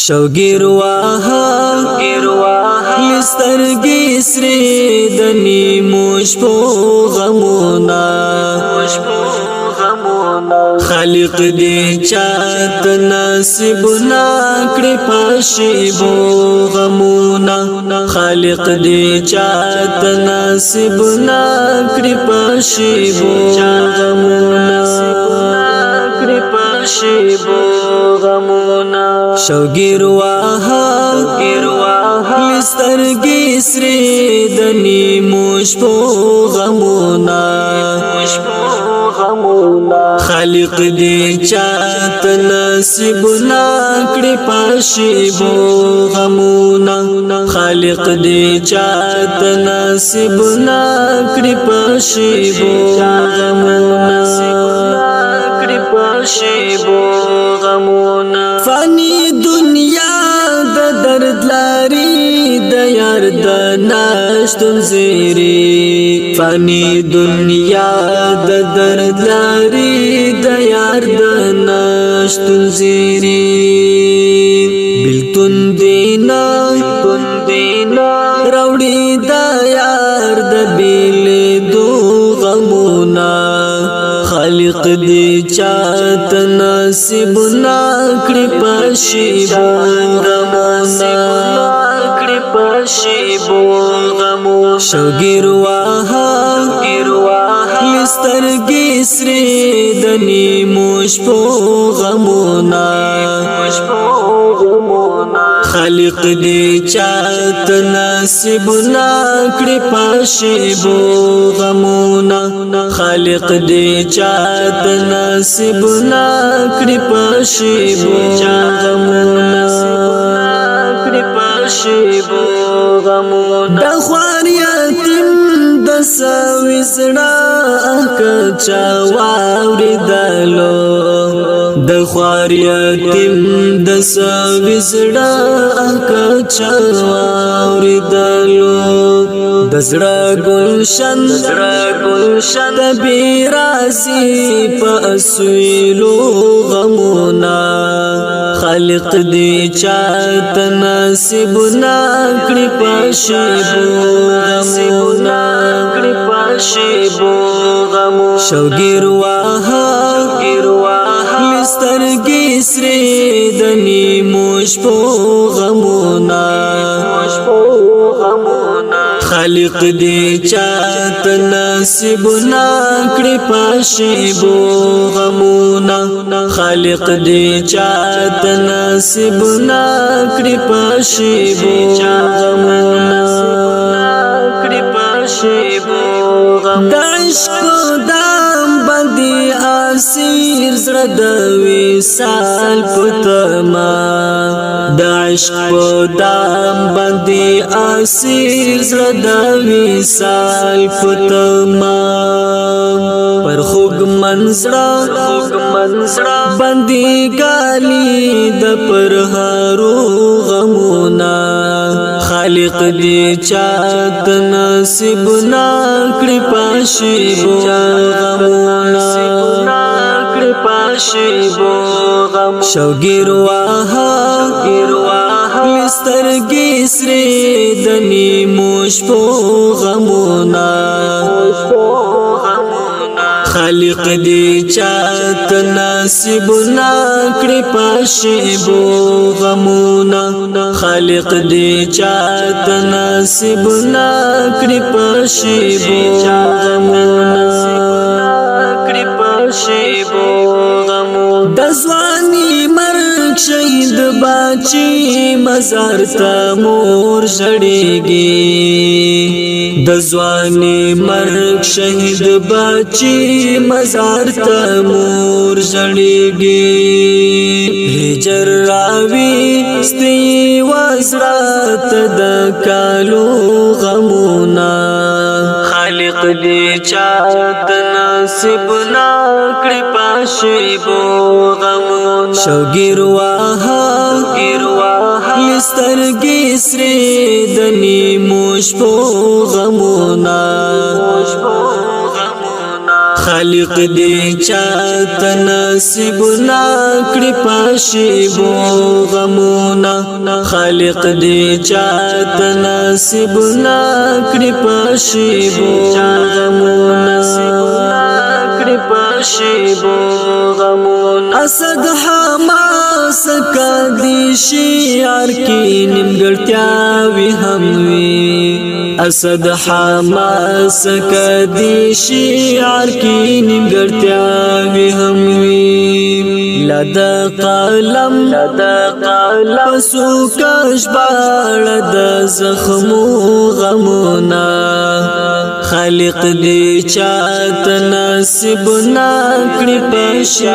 شوګیر واه لسترګي سری دني موش په غمونا خالق دې چات نصیب نا کړي پښي بو غمونا خالق دې چات نصیب نا کړي پښي بو غمونا کړي پښي بو غمونا شوګیر واه لسترګي سری دني موش په غمونا خالق دې چات نصیب نا کړي پښي بو غمونا خالق دې چات نصیب نا کړي پښي بو غمونا کړي پښي بو غمونا فانی دنیا د درد لاري د یار د ناشتون زیری فانی دنیا د درد لاري د یار د ناشتون زیری بلتون دینا راوړي د یار د بیل دو غمونا خالق دې چات نصیب نا کړي پښي بو غمونا کړي پښي بو غمونا شوګیر واه لسترګي سری دني موش په غمونا خالق دې چات نصیب نا کړي پښي بو غمونا خالق دې چات نصیب نا کړي پښي بو غمونا کړي پښي بو غمونا د خوار یتیم د سوي زړه کچا واوري دلو د خوار یتیم د سوي زړه کچا واوري دلو د زړه ګلشن د بیراسي په اسویلو غمونا خالق دې چات نصیب نا کړي پښي بو غمونا کړي پښي بو غمو شوګیر واه لسترګي سری دني موش په غمونا خالق دې چات نصیب نا کړي پښي بو غمونا خالق دې چات نصیب نا کړي پښي بو غمونا کړي پښي بو غمونا عشق دام باندې اسیر زړه د وصال پتما د عشق دام باندې اسیر زړه د وصال پتما پر خوګ منزړه باندې ګالي د پرهارو غمونا خالق دې چات نصیب نا کړي پښي بو غمونا کړي پښي بو غم شوګیر واه لسترګي سری دني موش په غمونا خالق دې چات نصیب نا کړي پښي بو غمونا خالق دې چات نصیب نا کړي پښي بو غمونا کړي پښي بو غمونا د ځواني مرګ شهید باچی مزار ته مور ژړېږي د ځواني مرګ شهید باچی مزار ته مور ژړېږي هجر راوي ستي وزرات د کالو غمونا خالق دې چات نصیب نا کړي پښي بو غمونا شوګیر واه لسترګي سری دني موش په غمونا خالق دی چاته نصیب نکړي پشیبو غمونا خالق دی چاته نصیب نکړي پشیبو غمونا اسد حماس کدی شعر کی نیمګړتیاوي هم وی اسد حماس کدی شعر کی نیمګړتیاوي هم وی لدا قلم سوکش باړ د زخمو غمونا خالق دی چاته نصیب نکړي پشیبو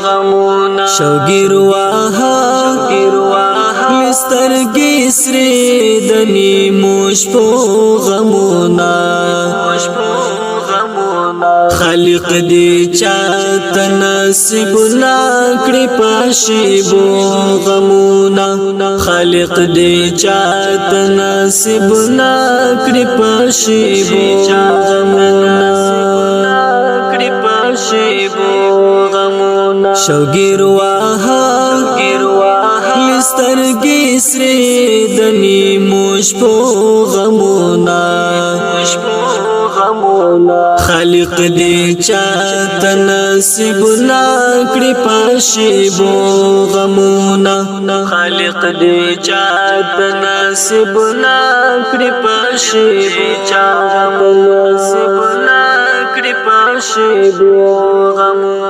غمونا شوګیر واه سترګې سرې د نیمو شپو غمونا خالق دی چاته نصیب نکړي پشیبو غمونا خالق دی چاته نصیب نکړي پشیبو غمونا شوګیر واه سترګې سرې د نیمو شپو غمونا خالق دی چاته نصیب نکړي پشیبو غمونا خالق دی چاته نصیب نکړي پشیبو غمونا